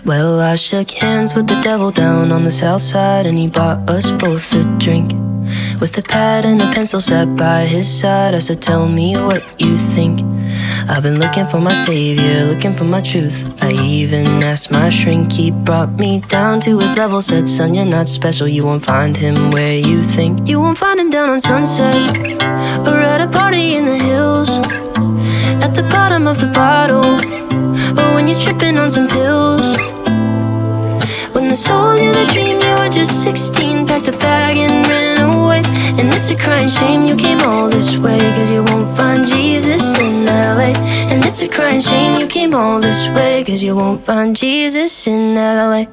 Well, I shook hands with the devil down on the south side, and he bought us both a drink. With a pad and a pencil sat by his side, I said, tell me what you think. I've been looking for my savior, looking for my truth. I even asked my shrink, he brought me down to his level. Said, son, you're not special, you won't find him where you think. You won't find him down on Sunset, or at a party in the hills, at the bottom of the bottle, or when you're tripping on some pills. When they sold you the dream, you were just 16, packed a bag and ran away. And it's a crying shame you came all this way, cause you won't find Jesus in LA. And it's a crying shame you came all this way, cause you won't find Jesus in LA.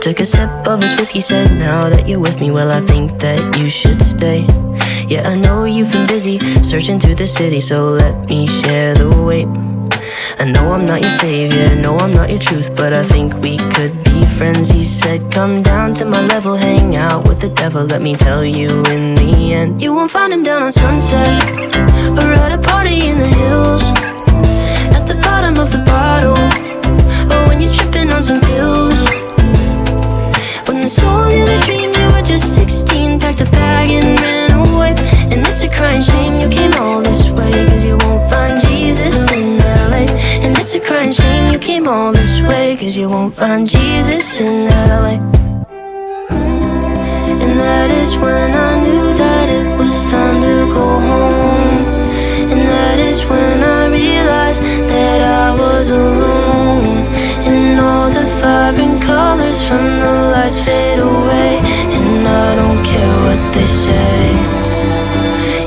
Took a sip of his whiskey, said, now that you're with me, well, I think that you should stay. Yeah, I know you've been busy searching through the city, so let me share the weight. I know I'm not your savior, no, I'm not your truth, but I think we could be friends. He said, come down to my level, hang out with the devil. Let me tell you, in the end, you won't find him down on Sunset, or at a party in the hills, at the bottom of the bottle, or when you're tripping on some pills. When they sold you the dream, you were just 16, packed a bag and ran away. And it's a crying shame you came all this way, cause you won't find Jesus in LA. And it's a crying shame you came all this way, cause you won't find Jesus in LA. And that is when I knew that it was time to go home. And that is when I realized that I was alone. And all the vibrant colors from the lights fade away, and I don't care what they say.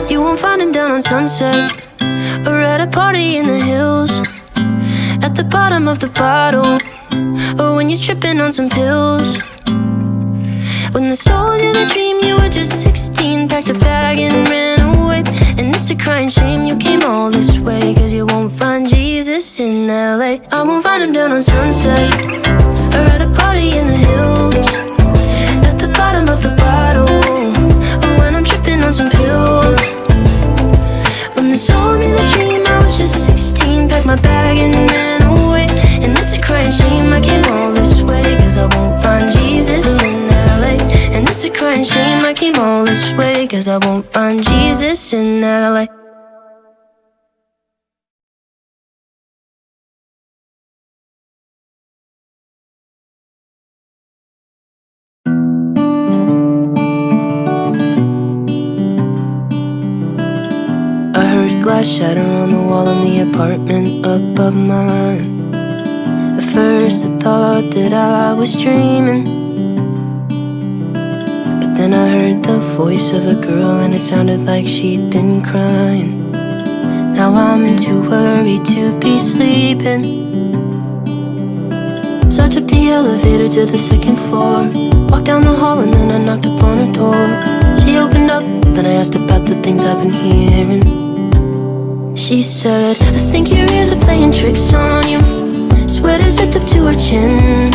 You won't find him down on Sunset, or at a party in the hills, at the bottom of the bottle, or when you're tripping on some pills. When they sold you the dream, you were just 16, packed a bag and ran away. And it's a crying shame you came all this way, cause you won't find Jesus in LA. I won't find him down on Sunset, or at a party in the hills, at the bottom of the bottle, or when I'm tripping on some pills. When they sold me the dream, I was just 16, packed my bag and ran away. And it's a crying shame I came all this way, cause I won't find Jesus in LA. And it's a crying shame I came all this way, cause I won't find Jesus in LA. Glass shatter on the wall in the apartment above mine. At first I thought that I was dreaming, but then I heard the voice of a girl and it sounded like she'd been crying. Now I'm too worried to be sleeping, so I took the elevator to the second floor, walked down the hall and then I knocked upon her door. She opened up and I asked about the things I've been hearing. She said, I think your ears are playing tricks on you. Sweater zipped up to her chin.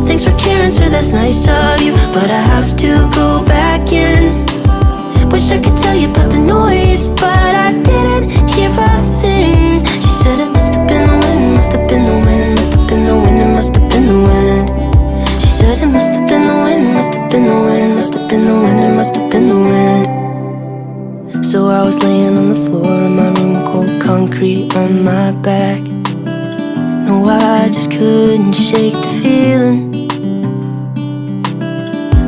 Thanks for caring, sir, that's nice of you, but I have to go back in. Wish I could tell you about the noise, but I didn't hear a thing. She said it must have been the wind, must have been the wind, must have been the wind, it must have been the wind. She said it must have been the wind, must have been the wind, must have been the wind, it must have been the wind. So I was laying on the floor in my room, cold concrete on my back. No, I just couldn't shake the feeling.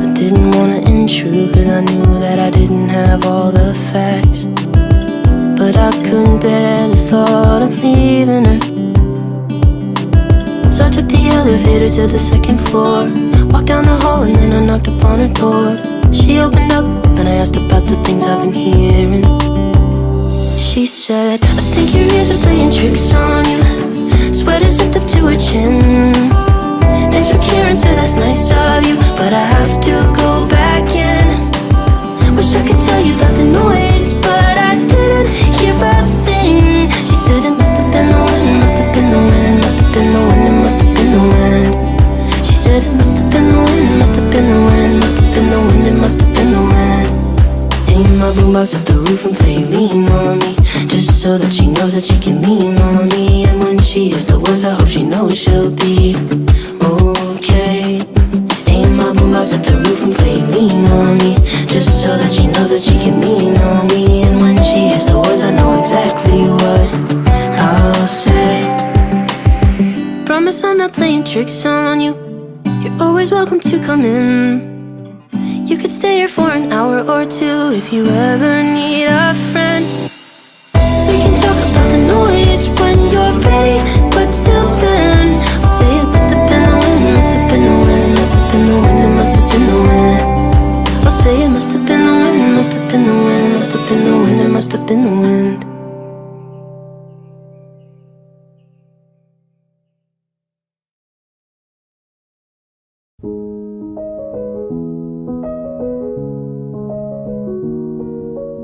I didn't wanna intrude cause I knew that I didn't have all the facts, but I couldn't bear the thought of leaving her. So I took the elevator to the second floor, walked down the hall and then I knocked upon her door. She opened up and I asked about the things I've been hearing. She said, I think your ears are playing tricks on you. Sweater zipped up to her chin. Thanks for caring, sir, that's nice of you, but I have to go back in. Wish I could tell you about the noise, but I didn't hear a thing. She said it must have been the wind, must have been the wind, must have been the wind, it must have been the wind. She said it must have been the wind, must have been the wind, must have been the wind, it must have been the boombox at the roof and play lean on me, just so that she knows that she can lean on me. And when she hears the words, I hope she knows she'll be okay. Aim my boombox at the roof and play lean on me, just so that she knows that she can lean on me. And when she hears the words, I know exactly what I'll say. Promise I'm not playing tricks on you. You're always welcome to come in. You could stay here for an hour or two if you ever need a friend. We can talk about the noise when you're ready, but till then, I'll say it must have been the wind, must have been the wind, must have been the wind, it must have been the wind. I'll say it must have been the wind, must have been the wind, must have been the wind, it must have been the wind.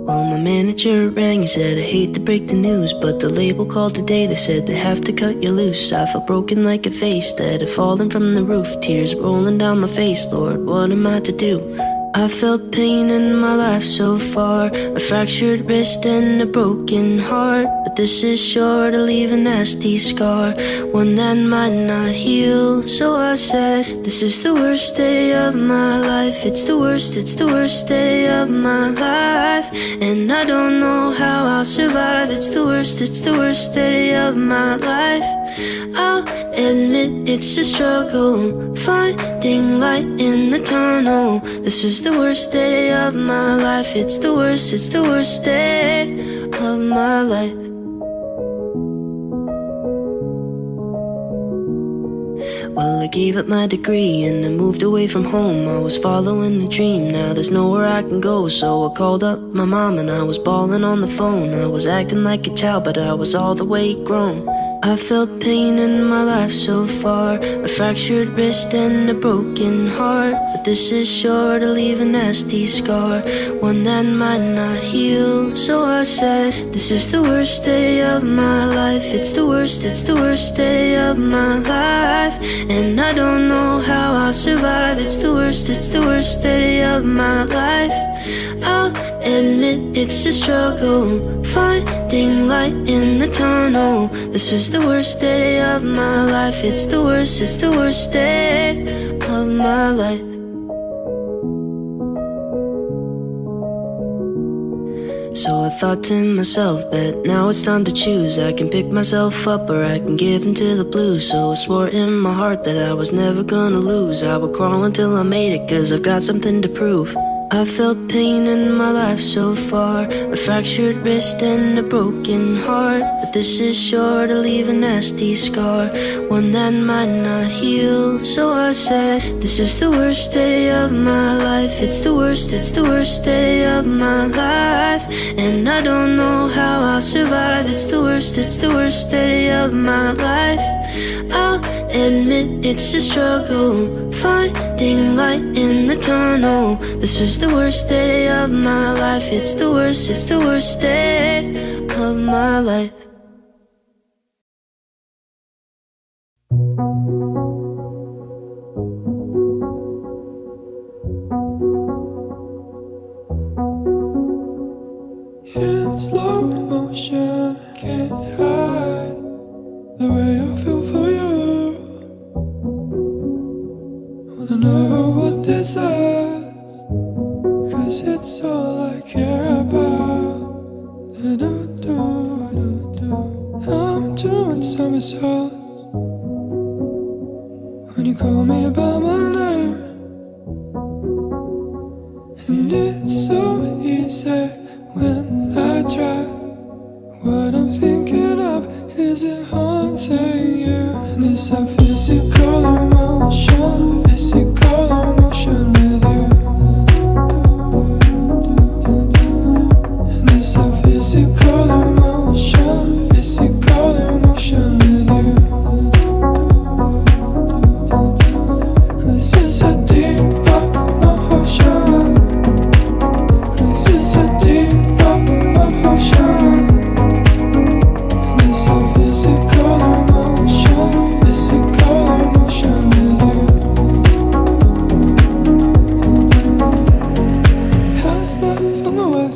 Well, my manager rang and said, I hate to break the news, but the label called today, they said they have to cut you loose. I felt broken like a vase that had fallen from the roof, tears rolling down my face. Lord, what am I to do? I felt pain in my life so far, a fractured wrist and a broken heart. But this is sure to leave a nasty scar, one that might not heal. So I said, this is the worst day of my life. It's the worst day of my life. And I don't know how I'll survive. It's the worst day of my life. I'll admit it's a struggle, finding light in the tunnel. This is the worst day of my life. It's the worst day of my life. Well, I gave up my degree and I moved away from home. I was following a dream, now there's nowhere I can go. So I called up my mom and I was bawling on the phone. I was acting like a child, but I was all the way grown. I felt pain in my life so far, a fractured wrist and a broken heart. But this is sure to leave a nasty scar, one that might not heal. So I said, this is the worst day of my life. It's the worst day of my life. And I don't know how I'll survive. It's the worst day of my life. I'll admit it's a struggle, finding light in the tunnel. This is the worst day of my life. It's the worst day of my life. So I thought to myself that now it's time to choose. I can pick myself up or I can give into the blues. So I swore in my heart that I was never gonna lose. I would crawl until I made it, cause I've got something to prove. I felt pain in my life so far, a fractured wrist and a broken heart. But this is sure to leave a nasty scar, one that might not heal. So I said, this is the worst day of my life. It's the worst day of my life. And I don't know how I'll survive. It's the worst day of my life. I'll admit it's a struggle, finding light in the tunnel. This is the worst day of my life. It's the worst day of my life. In slow motion, can't hide the way I feel for you. Wanna know what this is, cause it's all I care about. I'm doing somersaults when you call me by my name. And it's so easy when I try. What I'm thinking of, is it haunting you? And it's a physical emotion with you. And it's a physical emotion with you. Cause it's a deep emotion. Cause it's a deep emotion. And it's a physical emotion with you.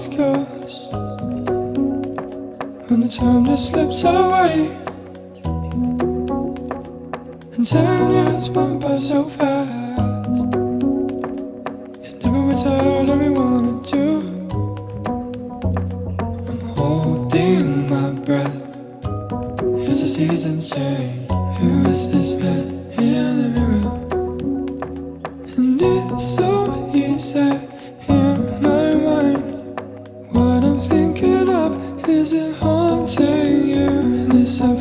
always goes when the time just slips away. And 10 years went by so fast. It never works out how we wanted to. I'm holding my breath as the seasons change. Who is this man in every room? And it's so easy in my mind. What I'm thinking of, is it haunting you? And it's so